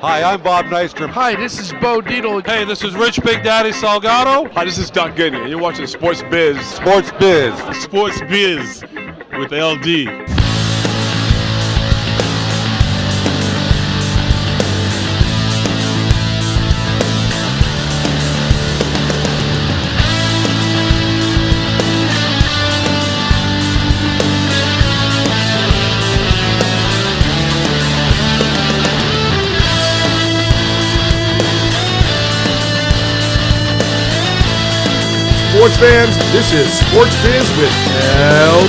Hi, I'm Bob Nystrom. Hi, this is Bo Dietl. Hey, this is Rich Big Daddy Salgado. Hi, this is Doug Goodney, and you're watching Sports Biz. Sports Biz. Sports Biz with LD. Sports fans, this is Sports Biz with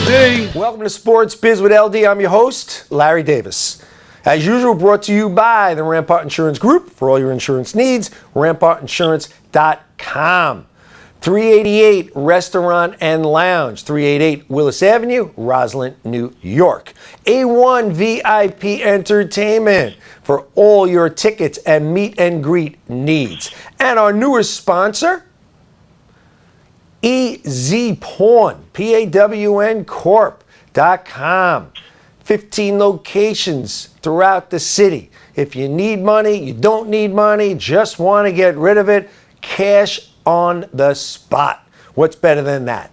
LD. Welcome to Sports Biz with LD. I'm your host, Larry Davis. As usual, brought to you by the Rampart Insurance Group. For all your insurance needs, rampartinsurance.com. 388 Restaurant and Lounge, 388 Willis Avenue, Roslyn, New York. A1 VIP Entertainment for all your tickets and meet and greet needs. And our newest sponsor, EZPawn, PAWN Corp.com. 15 locations throughout the city. If you need money, you don't need money, just want to get rid of it, cash on the spot. What's better than that?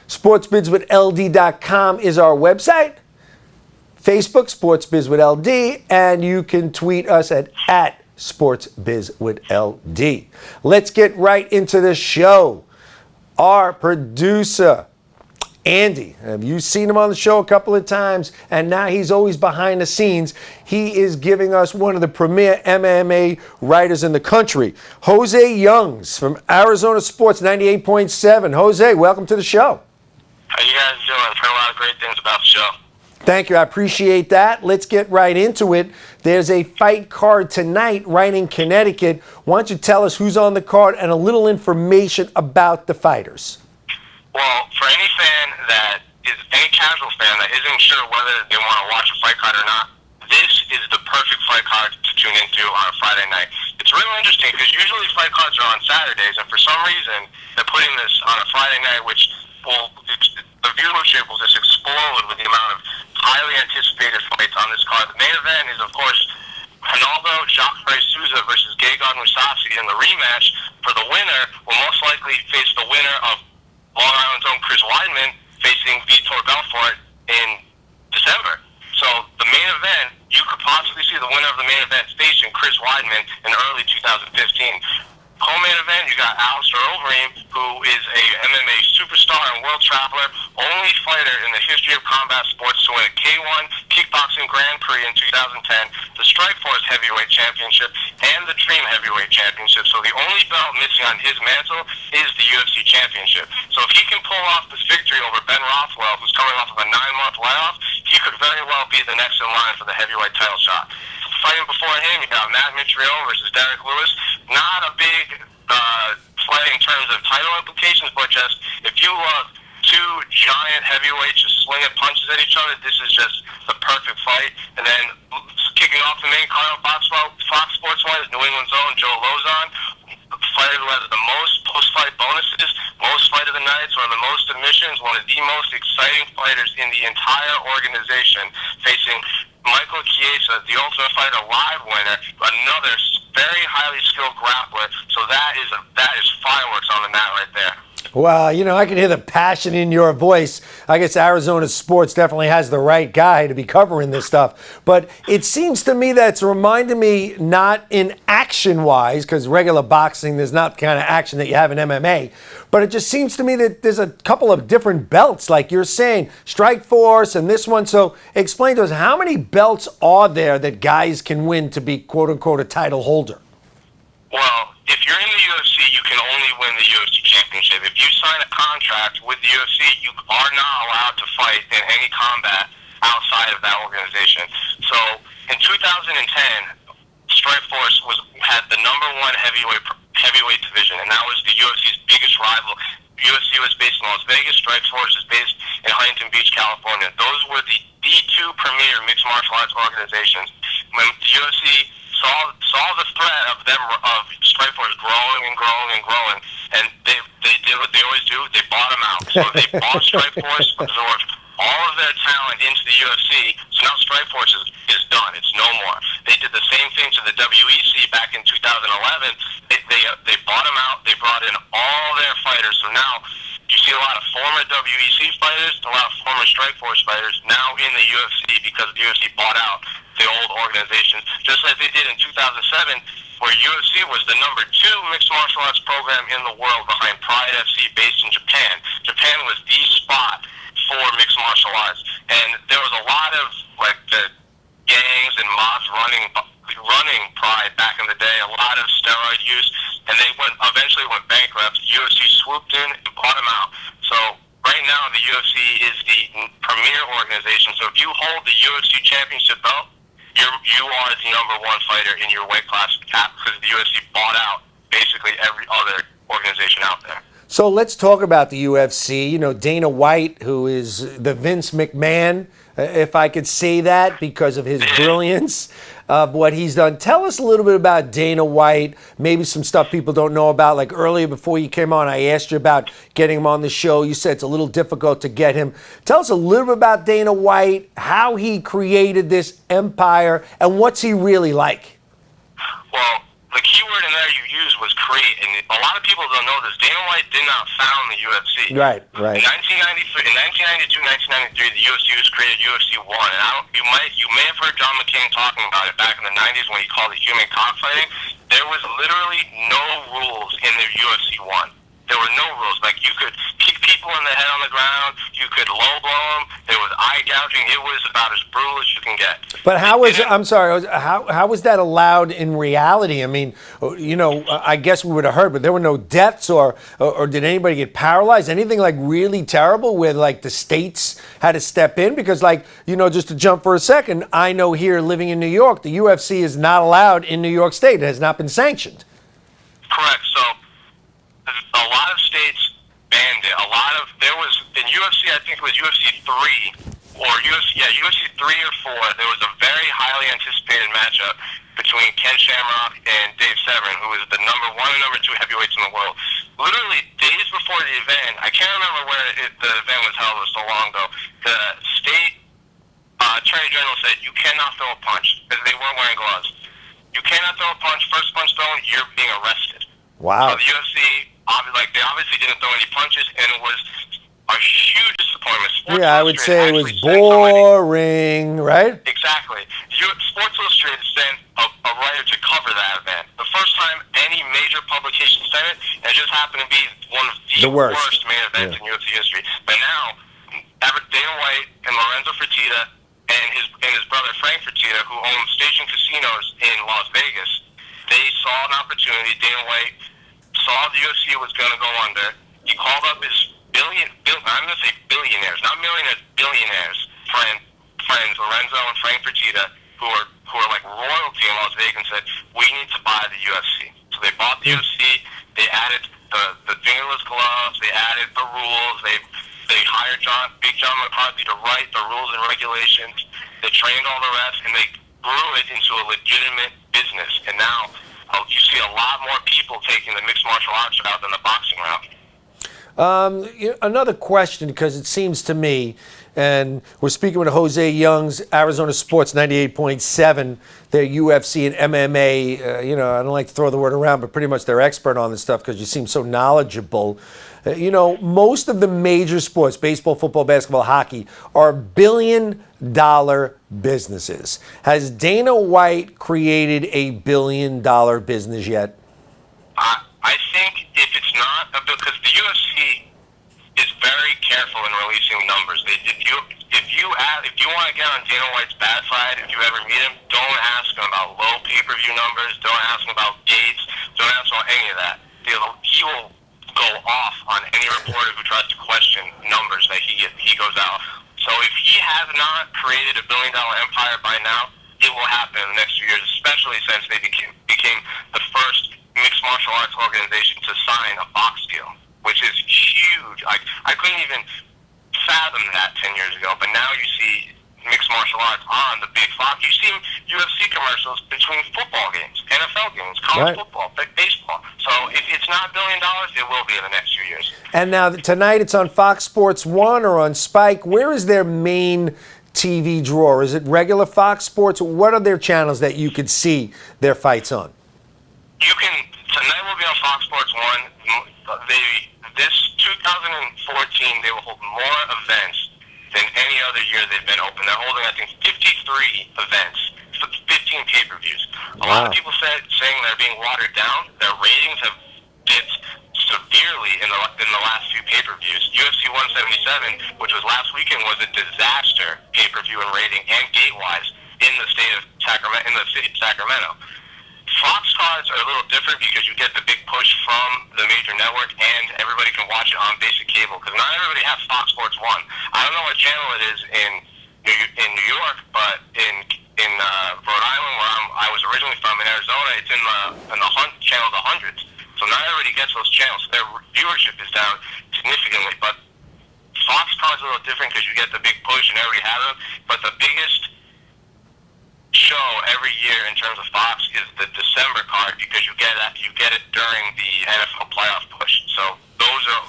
SportsBizWithLD.com is our website. Facebook, SportsBizWithLD, and you can tweet us at SportsBizWithLD. Let's get right into the show. Our producer, Andy, have you seen him on the show a couple of times? And now he's always behind the scenes. He is giving us one of the premier MMA writers in the country, José Youngs from Arizona Sports 98.7. Jose, welcome to the show. How you guys doing? I've heard a lot of great things about the show. Thank you. I appreciate that. Let's get right into it. There's a fight card tonight right in Connecticut. Why don't you tell us who's on the card and a little information about the fighters? Well, for any casual fan that isn't sure whether they want to watch a fight card or not, this is the perfect fight card to tune into on a Friday night. It's really interesting because usually fight cards are on Saturdays, and for some reason they're putting this on a Friday night, which the viewership will just explode with the amount of highly anticipated fights on this card. The main event is, of course, Ronaldo Jacare Souza versus Gegard Mousasi, and the rematch for the winner will most likely face the winner of Long Island's own Chris Weidman facing Vitor Belfort in December. So the main event, you could possibly see the winner of the main event facing Chris Weidman in early 2015. Co-main event, you got Alistair Overeem, who is a MMA superstar and world traveler, only fighter in the history of combat sports to win a K1 Kickboxing Grand Prix in 2010, the Strikeforce Heavyweight Championship, and the Dream Heavyweight Championship. So the only belt missing on his mantle is the UFC Championship. So if he can pull off this victory over Ben Rothwell, who's coming off of a 9-month layoff, he could very well be the next in line for the heavyweight title shot. Fighting before him, you got Matt Mitrione versus Derek Lewis. Not a big fight in terms of title implications, but just if you look, two giant heavyweights just slinging punches at each other, this is just the perfect fight. And then kicking off the main card on Fox Sports 1 is New England's own Joe Lozon, a fighter who has the most post-fight bonuses, most fight of the nights, one of the most submissions, one of the most exciting fighters in the entire organization, facing Michael Chiesa, the Ultimate Fighter Live winner, another very highly skilled grappler. So that is fireworks on the mat right there. Well, I can hear the passion in your voice. I guess Arizona Sports definitely has the right guy to be covering this stuff. But it seems to me that's reminding me, not in action-wise, because regular boxing, there's not the kind of action that you have in MMA, but it just seems to me that there's a couple of different belts, like you're saying, Strikeforce and this one. So explain to us, how many belts are there that guys can win to be, quote-unquote, a title holder? Well, if you're in the UFC, you can only win the UFC Championship. If you sign a contract with the UFC, you are not allowed to fight in any combat outside of that organization. So in 2010, Strikeforce had the number one heavyweight division, and that was the UFC's biggest rival. UFC was based in Las Vegas. Strikeforce is based in Huntington Beach, California. Those were the two premier mixed martial arts organizations. When the UFC saw the threat of Strikeforce growing and growing and growing, and they did what they always do. They bought him out. So they bought Strikeforce, absorbed all of their talent into the UFC. So now Strikeforce is done. It's no more. They did the same thing to the WEC back in 2011, they bought them out. They brought in all their fighters. So now you see a lot of former WEC fighters, a lot of former Strikeforce fighters now in the UFC because the UFC bought out the old organizations, just like they did in 2007, where UFC was the #2 mixed martial arts program in the world behind Pride FC based in Japan. Japan was the spot for mixed martial arts, and there was a lot of like the gangs and mobs running Pride back in the day, a lot of steroid use, and they eventually went bankrupt. UFC swooped in and bought them out. So right now the UFC is the premier organization. So if you hold the UFC championship belt, you are the #1 fighter in your weight class because the UFC bought out basically every other organization out there. So let's talk about the UFC. You know, Dana White, who is the Vince McMahon, if I could say that, because of his brilliance of what he's done. Tell us a little bit about Dana White, maybe some stuff people don't know about. Like earlier before you came on, I asked you about getting him on the show. You said it's a little difficult to get him. Tell us a little bit about Dana White, how he created this empire, and what's he really like? Well, the key word in there you used was create, and a lot of people don't know this. Dana White did not found the UFC. Right. In 1992, 1993, the UFC was created, UFC 1, and you may have heard John McCain talking about it back in the 90s when he called it human cockfighting. There was literally no rules in the UFC 1. There were no rules. Like, you could kick people in the head on the ground, you could low blow them, there was eye gouging. It was about as brutal as you can get. But how was that allowed in reality? I mean, you know, I guess we would have heard, but there were no deaths or did anybody get paralyzed? Anything like really terrible where like the states had to step in? Because like, you know, just to jump for a second, I know here living in New York, the UFC is not allowed in New York State. It has not been sanctioned. Correct. So a lot of states banned it. There was, in UFC, I think it was UFC 3, UFC 3 or 4, there was a very highly anticipated matchup between Ken Shamrock and Dave Severn, who was the #1 and #2 heavyweights in the world. Literally days before the event, I can't remember where the event was held, it was so long ago, the state attorney general said, you cannot throw a punch, because they weren't wearing gloves. You cannot throw a punch, first punch thrown, you're being arrested. Wow. So the UFC, they obviously didn't throw any punches, and it was a huge disappointment. I would say it was boring, right? Exactly. Sports Illustrated sent a writer to cover that event. The first time any major publication sent it, and it just happened to be one of the worst main events in UFC history. But now, Dana White and Lorenzo Fertitta and his brother Frank Fertitta, who own Station Casinos in Las Vegas, they saw an opportunity. Dana White saw the UFC was going to go under. He called up his I'm going to say billionaires, not millionaires, billionaires, friends, Lorenzo and Frank Fertitta, who are like royalty in Las Vegas, and said, we need to buy the UFC. So they bought the UFC, they added the fingerless gloves, they added the rules, they hired Big John McCarthy to write the rules and regulations, they trained all the refs, and they grew it into a legitimate business. And now you see a lot more people taking the mixed martial arts route than the boxing route. Another question, because it seems to me, and we're speaking with Jose Young's Arizona Sports 98.7, their UFC and MMA, I don't like to throw the word around, but pretty much they're expert on this stuff because you seem so knowledgeable. Most of the major sports, baseball, football, basketball, hockey, are billion-dollar businesses. Has Dana White created a billion-dollar business yet? I think if it's not, because the UFC is very careful in releasing numbers. If you want to get on Dana White's bad side, if you ever meet him, don't ask him about low pay-per-view numbers. Don't ask him about gates. Don't ask him about any of that. He will go off on any reporter who tries to question numbers that he goes out. So if he has not created a billion-dollar empire by now, it will happen in the next few years, especially since they became the first mixed martial arts organization to sign a box deal, which is huge. I couldn't even fathom that 10 years ago, but now you see mixed martial arts on the big Fox. You see UFC commercials between football games, NFL games, college football, baseball. So if it's not $1 billion, it will be in the next few years. And now tonight it's on Fox Sports 1 or on Spike. Where is their main TV draw? Is it regular Fox Sports? What are their channels that you could see their fights on? Tonight will be on Fox Sports 1. This 2014, they will hold more events than any other year they've been open. They're holding, I think, 53 events, 15 pay-per-views. A lot of people saying they're being watered down. Their ratings have dipped severely in the last few pay-per-views. UFC 177, which was last weekend, was a disaster pay-per-view in rating and gate-wise in the state of Sacramento. Fox cards are a little different because you get the big push from the major network and everybody can watch it on basic cable because not everybody has Fox Sports 1. I don't know what channel it is in New York, but in Rhode Island, where I was originally from, in Arizona, it's in the channel of the hundreds. So not everybody gets those channels. Their viewership is down significantly, but Fox cards are a little different because you get the big push and everybody has them. But the biggest show every year in terms of Fox is the December card because you get it during the NFL playoff push. So those are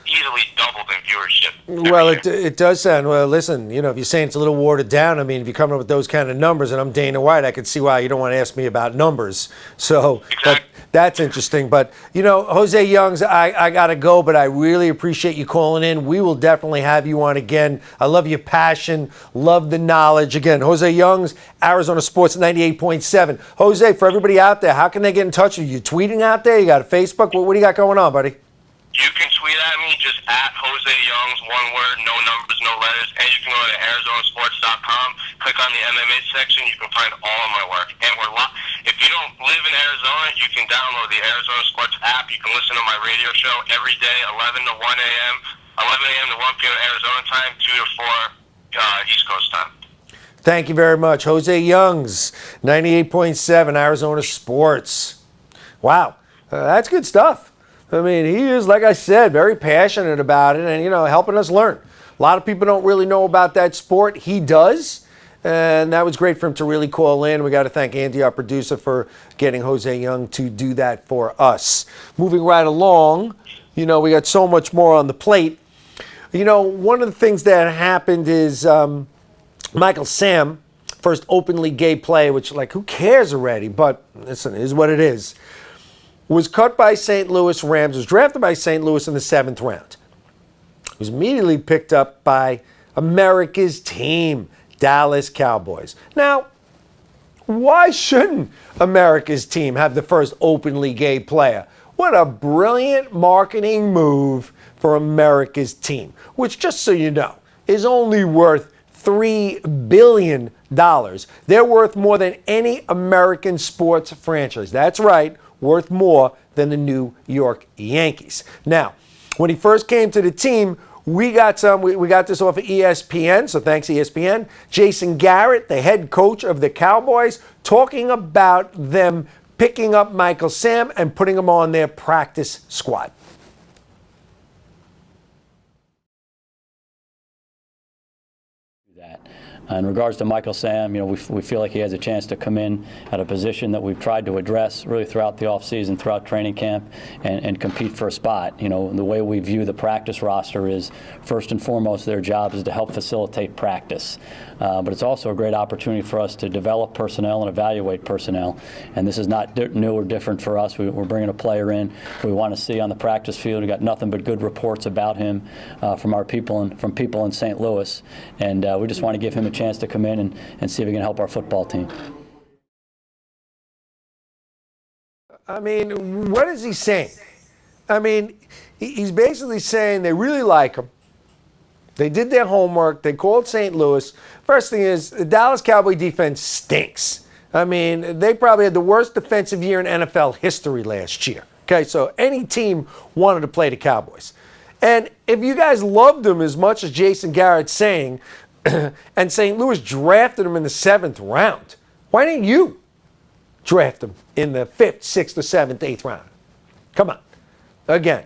easily doubled in viewership. Well, it does sound, well, listen, if you're saying it's a little watered down, I mean, if you're coming up with those kind of numbers, and I'm Dana White, I could see why you don't want to ask me about numbers. So that's interesting. But, Jose Youngs, I got to go, but I really appreciate you calling in. We will definitely have you on again. I love your passion, love the knowledge. Again, Jose Youngs, Arizona Sports 98.7. Jose, for everybody out there, how can they get in touch with you? You tweeting out there? You got a Facebook? What do you got going on, buddy? You can tweet at me, just at Jose Youngs, one word, no numbers, no letters, and you can go to ArizonaSports.com, click on the MMA section, you can find all of my work. And if you don't live in Arizona, you can download the Arizona Sports app. You can listen to my radio show every day, 11 to 1 a.m., 11 a.m. to 1 p.m. Arizona time, 2 to 4 East Coast time. Thank you very much. Jose Youngs, 98.7 Arizona Sports. Wow, that's good stuff. I mean, he is, like I said, very passionate about it and, helping us learn. A lot of people don't really know about that sport. He does. And that was great for him to really call in. We got to thank Andy, our producer, for getting Jose Young to do that for us. Moving right along, we got so much more on the plate. One of the things that happened is Michael Sam, first openly gay player, which, who cares already? But listen, it is what it is. Was cut by St. Louis Rams, was drafted by St. Louis in the 7th round. Was immediately picked up by America's team, Dallas Cowboys. Now, why shouldn't America's team have the first openly gay player? What a brilliant marketing move for America's team, which, just so you know, is only worth $3 billion. They're worth more than any American sports franchise. That's right. Worth more than the New York Yankees. Now, when he first came to the team, we got this off of ESPN, so thanks ESPN. Jason Garrett, the head coach of the Cowboys, talking about them picking up Michael Sam and putting him on their practice squad. In regards to Michael Sam, we feel like he has a chance to come in at a position that we've tried to address really throughout the offseason, throughout training camp, and compete for a spot. The way we view the practice roster is, first and foremost, their job is to help facilitate practice. But it's also a great opportunity for us to develop personnel and evaluate personnel. And this is not new or different for us. We're bringing a player in we want to see on the practice field. We got nothing but good reports about him from our people and from people in St. Louis. And we just want to give him a chance to come in and see if he can help our football team. I mean, what is he saying? I mean, he's basically saying they really like him. They did their homework. They called St. Louis. First thing is, the Dallas Cowboy defense stinks. I mean, they probably had the worst defensive year in NFL history last year. Okay, so any team wanted to play the Cowboys. And if you guys loved them as much as Jason Garrett's saying, and St. Louis drafted him in the 7th round, why didn't you draft him in the 5th, 6th, or 7th, 8th round? Come on. Again,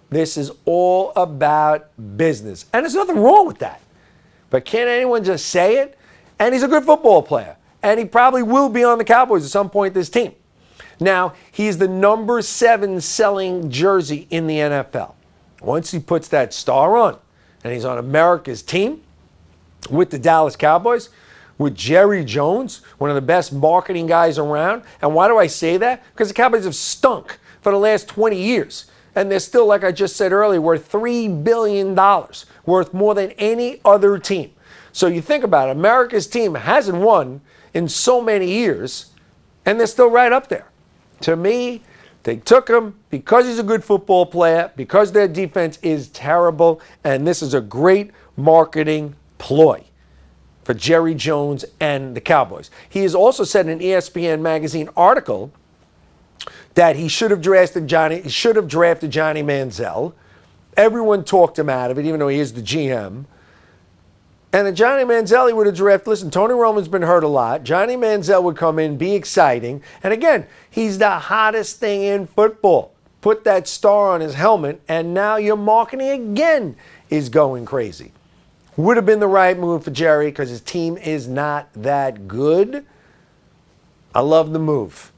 this is all about business. And there's nothing wrong with that. But can't anyone just say it? And he's a good football player. And he probably will be on the Cowboys at some point this team. Now, he's the number 7 selling jersey in the NFL. Once he puts that star on and he's on America's team, with the Dallas Cowboys, with Jerry Jones, one of the best marketing guys around. And why do I say that? Because the Cowboys have stunk for the last 20 years. And they're still, like I just said earlier, worth $3 billion, worth more than any other team. So you think about it, America's team hasn't won in so many years, and they're still right up there. To me, they took him because he's a good football player, because their defense is terrible, and this is a great marketing ploy for Jerry Jones and the Cowboys. He has also said in an ESPN magazine article that he should have drafted Johnny Manziel. Everyone talked him out of it, even though he is the GM. And then Johnny Manziel, he would have drafted. Listen, Tony Romo's been hurt a lot. Johnny Manziel would come in, be exciting. And again, he's the hottest thing in football. Put that star on his helmet, and now your marketing again is going crazy. Would have been the right move for Jerry because his team is not that good. I love the move.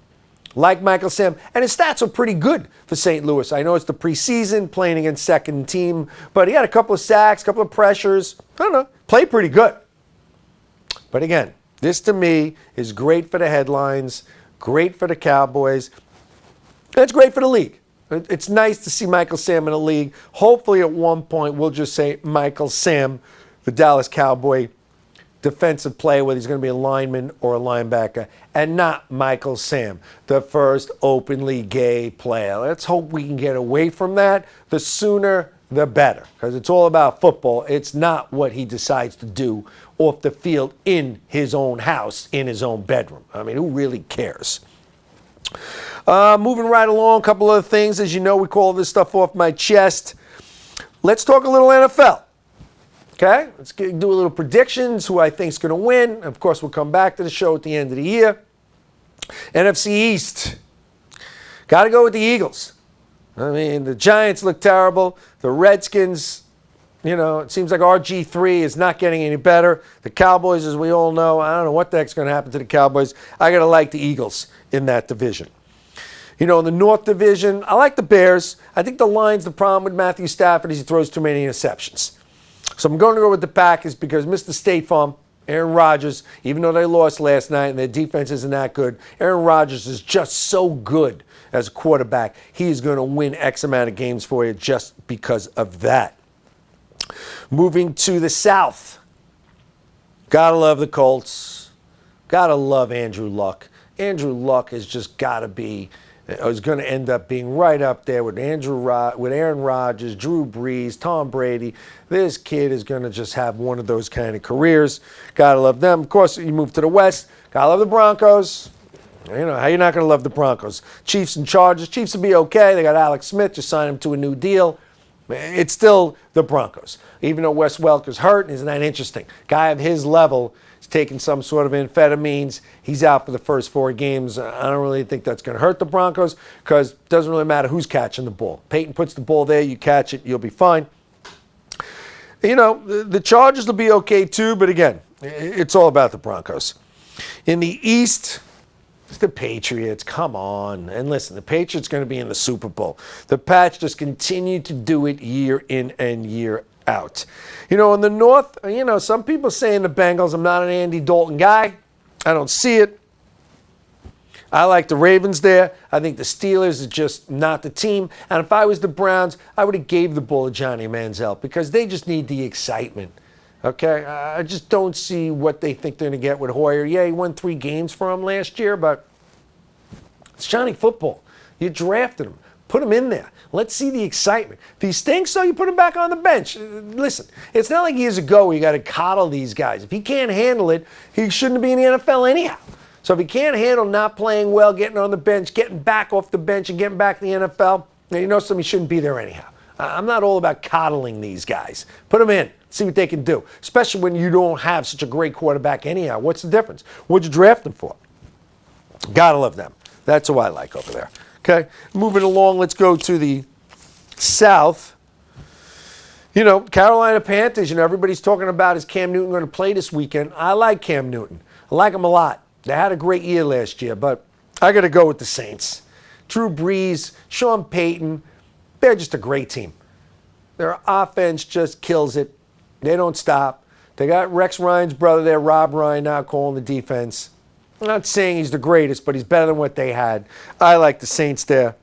Like Michael Sam, and his stats are pretty good for St. Louis. I know it's the preseason, playing against second team, but he had a couple of sacks, a couple of pressures. I don't know, played pretty good. But again, this to me is great for the headlines, great for the Cowboys, and it's great for the league. It's nice to see Michael Sam in the league. Hopefully at one point we'll just say Michael Sam, the Dallas Cowboy defensive player, whether he's going to be a lineman or a linebacker, and not Michael Sam, the first openly gay player. Let's hope we can get away from that. The sooner, the better, because it's all about football. It's not what he decides to do off the field in his own house, in his own bedroom. I mean, who really cares? Moving right along, a couple other things. As you know, we call this stuff off my chest. Let's talk a little NFL. Okay, let's do a little predictions, who I think is going to win. Of course, we'll come back to the show at the end of the year. NFC East. Got to go with the Eagles. I mean, the Giants look terrible. The Redskins, it seems like RG3 is not getting any better. The Cowboys, as we all know, I don't know what the heck's going to happen to the Cowboys. I got to like the Eagles in that division. In the North Division, I like the Bears. I think the Lions, the problem with Matthew Stafford is he throws too many interceptions. So I'm going to go with the Packers because Mr. State Farm, Aaron Rodgers, even though they lost last night and their defense isn't that good, Aaron Rodgers is just so good as a quarterback. He is going to win X amount of games for you just because of that. Moving to the South. Gotta love the Colts. Gotta love Andrew Luck. Andrew Luck has just got to be, is going to end up being right up there with Aaron Rodgers, Drew Brees, Tom Brady. This kid is going to just have one of those kind of careers. Gotta love them. Of course, you move to the West. Gotta love the Broncos. How you're not going to love the Broncos? Chiefs and Chargers. Chiefs will be okay. They got Alex Smith. Just signed him to a new deal. It's still the Broncos. Even though Wes Welker's hurt, isn't that interesting? Guy of his level is taking some sort of amphetamines. He's out for the first 4 games. I don't really think that's going to hurt the Broncos because it doesn't really matter who's catching the ball. Peyton puts the ball there, you catch it, you'll be fine. The Chargers will be okay too, but again, it's all about the Broncos. In the East, it's the Patriots. Come on. And listen, the Patriots are going to be in the Super Bowl. The Pats just continue to do it year in and year out. In the North, some people saying the Bengals. I'm not an Andy Dalton guy. I don't see it. I like the Ravens there. I think the Steelers are just not the team. And if I was the Browns, I would have gave the ball to Johnny Manziel because they just need the excitement. Okay? I just don't see what they think they're going to get with Hoyer. Yeah, he won 3 games for him last year, but it's Johnny football. You drafted him. Put him in there. Let's see the excitement. If he stinks, so you put him back on the bench. Listen, it's not like years ago you got to coddle these guys. If he can't handle it, he shouldn't be in the NFL anyhow. So if he can't handle not playing well, getting on the bench, getting back off the bench and getting back to the NFL, somebody shouldn't be there anyhow. I'm not all about coddling these guys. Put them in. See what they can do. Especially when you don't have such a great quarterback anyhow. What's the difference? What'd you draft them for? Gotta love them. That's who I like over there. Okay, moving along, let's go to the South. Carolina Panthers, everybody's talking about is Cam Newton going to play this weekend. I like Cam Newton. I like him a lot. They had a great year last year, but I got to go with the Saints. Drew Brees, Sean Payton, they're just a great team. Their offense just kills it. They don't stop. They got Rex Ryan's brother there, Rob Ryan, now calling the defense. I'm not saying he's the greatest, but he's better than what they had. I like the Saints there.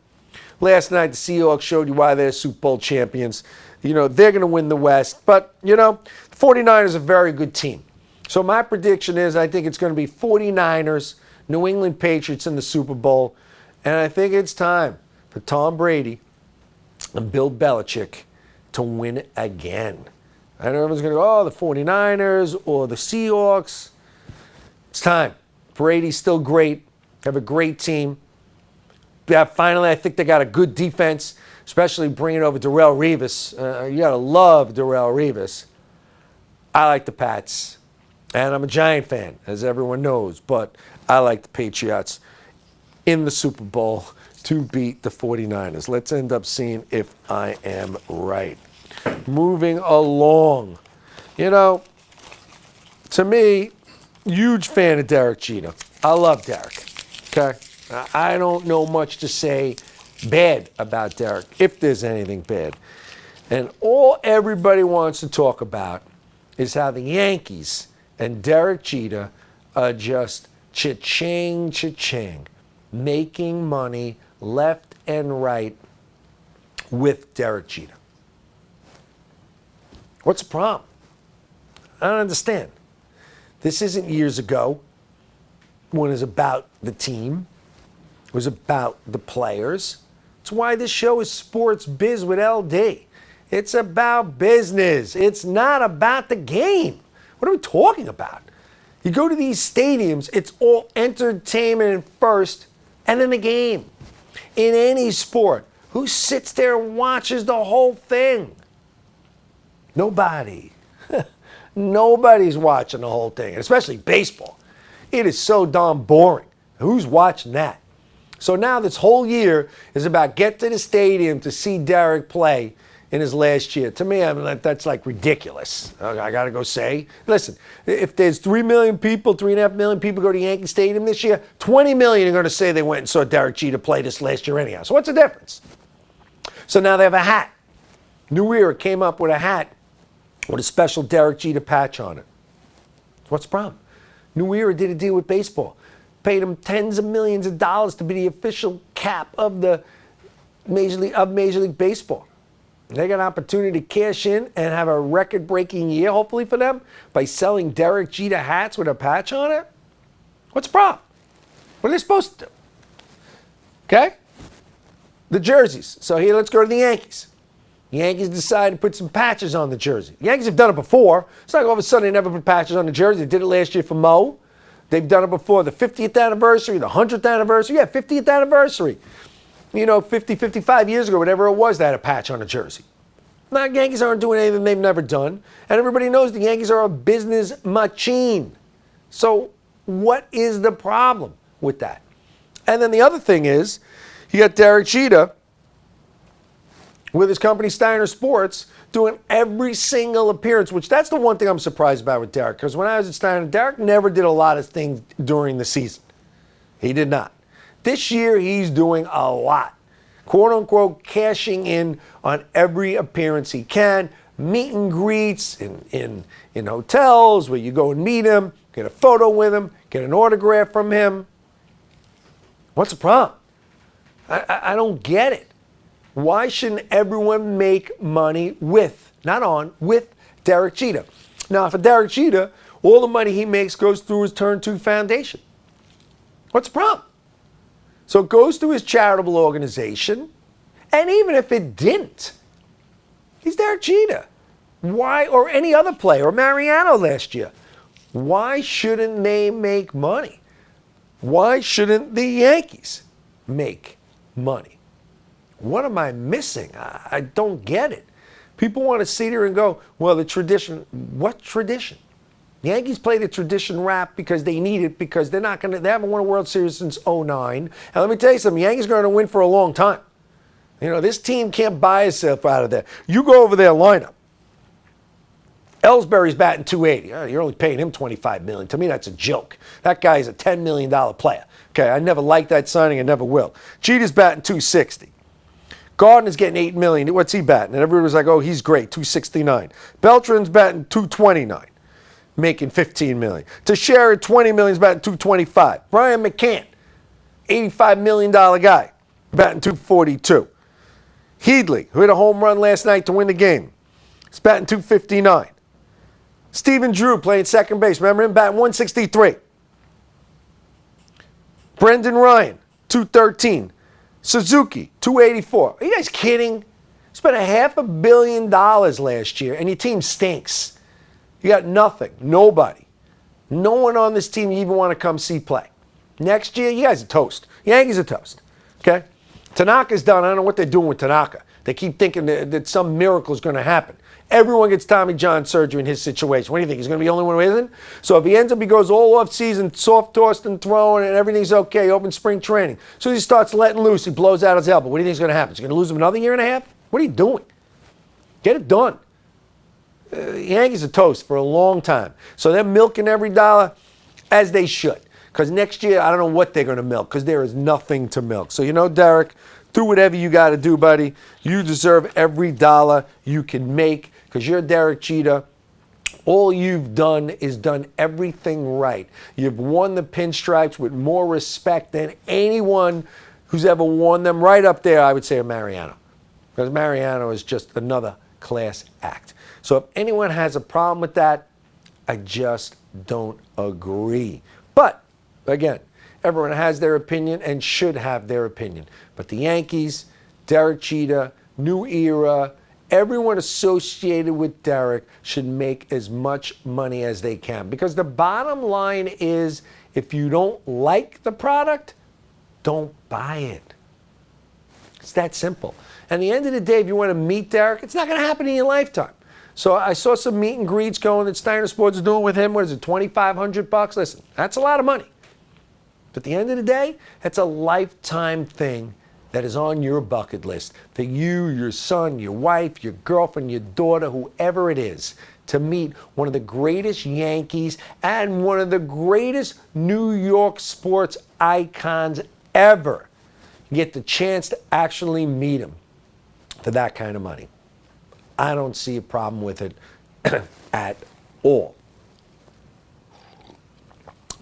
Last night, the Seahawks showed you why they're Super Bowl champions. You know, they're going to win the West. But, you know, the 49ers are a very good team. So my prediction is I think it's going to be 49ers, New England Patriots in the Super Bowl. And I think it's time for Tom Brady and Bill Belichick to win again. I know everyone's going to go, oh, the 49ers or the Seahawks. It's time. Brady's still great. Have a great team. Yeah, finally, I think they got a good defense, especially bringing over Darrelle Revis. You got to love Darrelle Revis. I like the Pats. And I'm a Giant fan, as everyone knows. But I like the Patriots in the Super Bowl to beat the 49ers. Let's end up seeing if I am right. Moving along. You know, to me, huge fan of Derek Jeter. I love Derek. Okay? I don't know much to say bad about Derek, if there's anything bad. And all everybody wants to talk about is how the Yankees and Derek Jeter are just cha-ching, cha-ching, making money left and right with Derek Jeter. What's the problem? I don't understand. This isn't years ago when it was about the team. It was about the players. It's why this show is Sports Biz with LD. It's about business. It's not about the game. What are we talking about? You go to these stadiums, it's all entertainment first and then the game. In any sport, who sits there and watches the whole thing? Nobody. Nobody's watching the whole thing, especially baseball. It is so darn boring. Who's watching that? So now this whole year is about get to the stadium to see Derek play in his last year. To me, I mean, that's like ridiculous. I got to go say, listen, if there's 3 million people, 3.5 million people go to Yankee Stadium this year, 20 million are going to say they went and saw Derek Jeter play this last year anyhow. So what's the difference? So now they have a hat. New Era came up with a hat with a special Derek Jeter patch on it. What's the problem? New Era did a deal with baseball. Paid him tens of millions of dollars to be the official cap of the Major League Baseball. They got an opportunity to cash in and have a record-breaking year, hopefully for them, by selling Derek Jeter hats with a patch on it. What's the problem? What are they supposed to do? Okay? The jerseys. So here, let's go to the Yankees. The Yankees decided to put some patches on the jersey. The Yankees have done it before. It's not like all of a sudden they never put patches on the jersey. They did it last year for Mo. They've done it before. The 50th anniversary, the 100th anniversary. Yeah, 50th anniversary. You know, 50, 55 years ago, whatever it was, they had a patch on a jersey. Now, the Yankees aren't doing anything they've never done. And everybody knows the Yankees are a business machine. So what is the problem with that? And then the other thing is, you got Derek Jeter with his company Steiner Sports doing every single appearance, which that's the one thing I'm surprised about with Derek. Because when I was at Steiner, Derek never did a lot of things during the season. He did not. This year, he's doing a lot. Quote unquote, cashing in on every appearance he can. Meet and greets in hotels where you go and meet him, get a photo with him, get an autograph from him. What's the problem? I don't get it. Why shouldn't everyone make money with Derek Jeter? Now, for Derek Jeter, all the money he makes goes through his Turn 2 Foundation. What's the problem? So it goes to his charitable organization, and even if it didn't, he's Derek Jeter. Why, or any other player, or Mariano last year, why shouldn't they make money? Why shouldn't the Yankees make money? What am I missing? I don't get it. People want to sit here and go, well, the tradition. What tradition? The Yankees play the tradition rap because they need it, because they haven't won a World Series since 2009. And let me tell you something, the Yankees are going to win for a long time. You know, this team can't buy itself out of there. You go over their lineup. Ellsbury's batting .280. Oh, you're only paying him $25 million. To me, that's a joke. That guy is a $10 million player. Okay, I never liked that signing and never will. Jeter's batting .260. Gardner's getting $8 million. What's he batting? And everybody was like, oh, he's great, $269. Beltran's batting $229. making $15 million. Teixeira at $20 million is batting .225. Brian McCann, $85 million guy, batting .242. Headley, who hit a home run last night to win the game, is batting .259. Stephen Drew playing second base. Remember him? Batting .163. Brendan Ryan, .213. Suzuki, .284. Are you guys kidding? Spent $500 million last year, and your team stinks. You got nothing. Nobody. No one on this team you even want to come see play. Next year, you guys are toast. Yankees are toast. Okay? Tanaka's done. I don't know what they're doing with Tanaka. They keep thinking that some miracle is going to happen. Everyone gets Tommy John surgery in his situation. What do you think? He's going to be the only one who isn't? So if he ends up, he goes all off season, soft tossed and thrown, and everything's okay, open spring training. So he starts letting loose. He blows out his elbow. What do you think is going to happen? Is he going to lose him another year and a half? What are you doing? Get it done. Yankees are toast for a long time. So they're milking every dollar as they should. Because next year, I don't know what they're going to milk because there is nothing to milk. So, Derek, do whatever you got to do, buddy. You deserve every dollar you can make because you're Derek Jeter. All you've done is done everything right. You've won the pinstripes with more respect than anyone who's ever won them. Right up there, I would say, Mariano. Because Mariano is just another class act. So if anyone has a problem with that, I just don't agree. But, again, everyone has their opinion and should have their opinion. But the Yankees, Derek Jeter, new era, everyone associated with Derek should make as much money as they can. Because the bottom line is, if you don't like the product, don't buy it. It's that simple. And at the end of the day, if you want to meet Derek, it's not going to happen in your lifetime. So I saw some meet and greets going that Steiner Sports is doing with him. What is it, $2,500? Listen, that's a lot of money. But at the end of the day, that's a lifetime thing that is on your bucket list for you, your son, your wife, your girlfriend, your daughter, whoever it is, to meet one of the greatest Yankees and one of the greatest New York sports icons ever. You get the chance to actually meet him for that kind of money. I don't see a problem with it at all.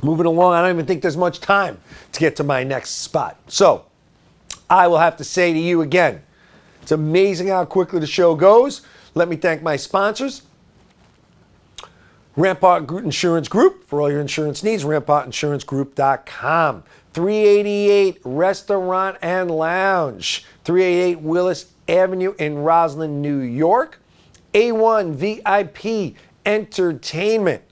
Moving along, I don't even think there's much time to get to my next spot. So, I will have to say to you again, it's amazing how quickly the show goes. Let me thank my sponsors. Rampart Insurance Group, for all your insurance needs, rampartinsurancegroup.com. 388 Restaurant and Lounge, 388 Willis Avenue in Roslyn, New York. A1 VIP Entertainment,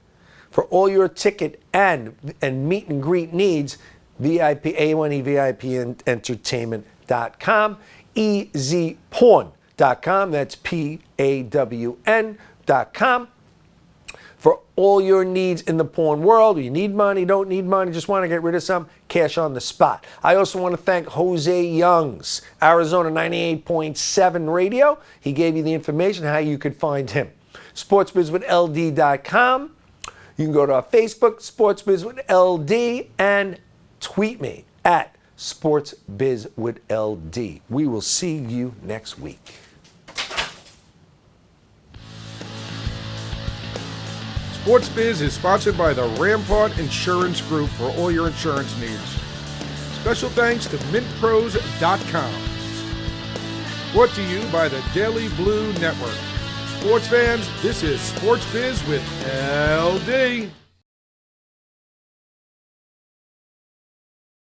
for all your ticket and meet and greet needs. VIP, A1E VIP Entertainment.com. EZPawn.com. That's PAWN.com. For all your needs in the porn world. You need money, don't need money, just want to get rid of some, cash on the spot. I also want to thank Jose Youngs, Arizona 98.7 radio. He gave you the information how you could find him. SportsBizWithLD.com. You can go to our Facebook, SportsBizWithLD, and tweet me at SportsBizWithLD. We will see you next week. Sports Biz is sponsored by the Rampart Insurance Group for all your insurance needs. Special thanks to MintPros.com. Brought to you by the Daily Blue Network. Sports fans, this is Sports Biz with LD.